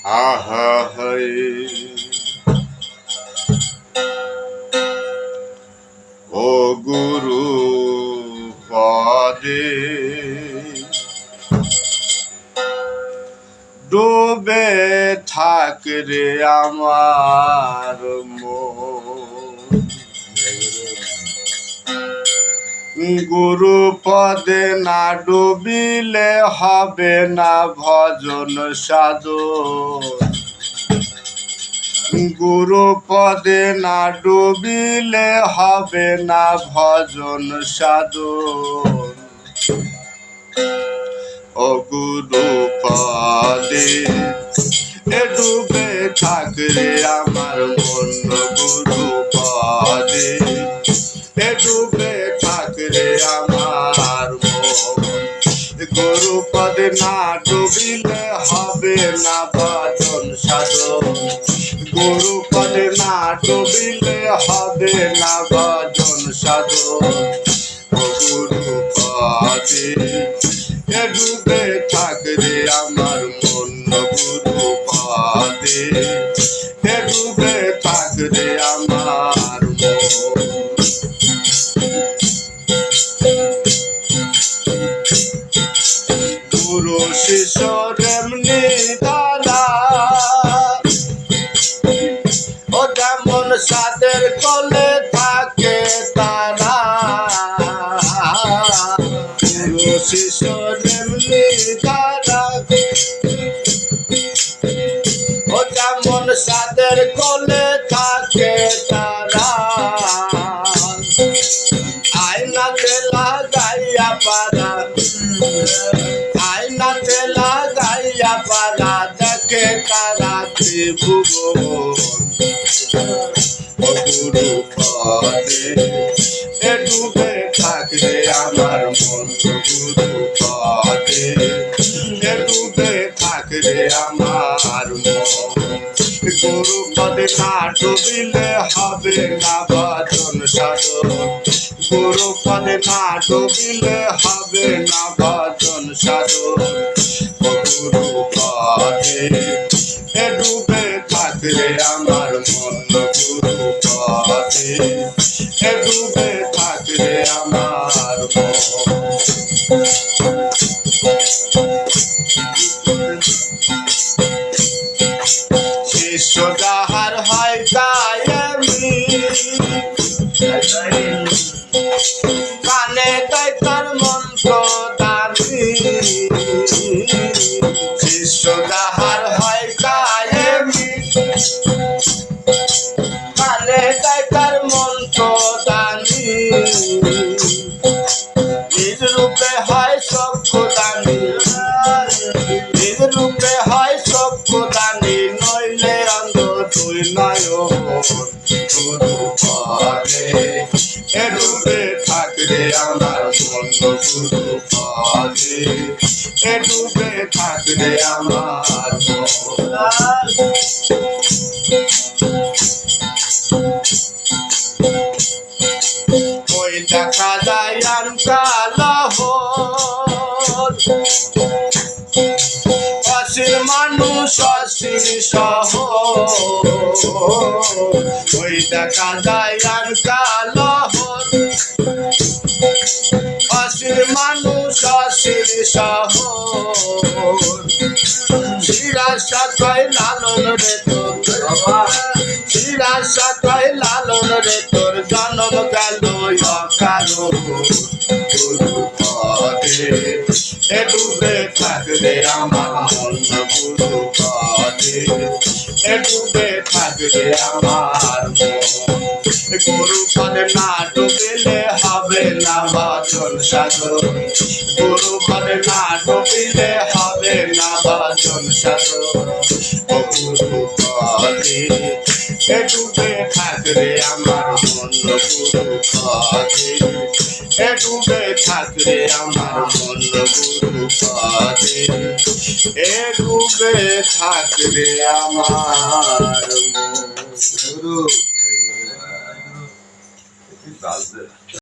আহা হায় ও গুরু পদে ডুবে থাক রে আমার মন গুরু পদে না ডুবিলে হবে না ভজন সাধন গুরু পদে না ডুবিলে হবে না ভজন সাধন ও গুরু পদে ডুবে থাক রে আমার মন গুরু পদে ডুবে থাক রে আমার মন গুরু পদে না ডুবিলে হবে না ভজন সাধন গুরু পদে না ডুবিলে হবে না ভজন সাধন গুরু পদে ডুবে থাক রে আমার মন গুরু পদে ডুবে থাক রে আমার মন গুরু শিষ্য এমনি দাদা ও যেমন সাদের কোলে থাকে তারা গুরু শিষ্য এমনি দাদা ও যেমন সাদের কোলে থাকে তারা আয়নাতে লাগাইয়া পারা আয়নাতে লাগাইয়া পারা দেখে তারা ত্রিভুবন ও গুরু পদে ডুবে থাকবে আমার মন গুরু পদে ডুবে থাকবে আমার মন গুরু পদে না ডুবিলে হবে না ভজন সাধন গুরু পদে না ডুবিলে হবে না ভজন সাধন গুরু পদে ডুবে থাকলে আমার মন গুরু পদে ডুবে থাকলে আমার মন শিষ্য যাহার হয় কায়েমি কানে তাই তার মন্ত্র দানি শিষ্য যাহার হয় কায়েমি কানে তাই তার মন্ত্র দানি নিজ রূপে হয় সক্ষ দানি নিজ রূপে হয় সক্ষ দানি নইলে অন্ধ তুই নয়ন গুরু পদে ডুবে থাকলে আমার মন গুরু পদে ডুবে থাকলে আমার ওই দেখা যায় কালহ অসির মানুষ অসির সহ ওই দেখা যায় কালহ অসির মানুষ অসির সহ শিরাশা কয় লালন রে তোর শিরাশা কয় লালন রে তোর জন্ম গেল অকালো গুরু পদে ডুবে থাকলে আমার মন গুরু পদে ডুবে থাকলে আমার মন গুরু পদে না ডুবিলে হবে না ভজন সাধন গুরু পদে না ডুবিলে হবে না ভজন সাধন গুরু পদে ডুবে থাকলে আমার মন গুরু পদে ডুবে থাকলে আমার মন গুরু পদে ডুবে থাকলে আমার মন গুরু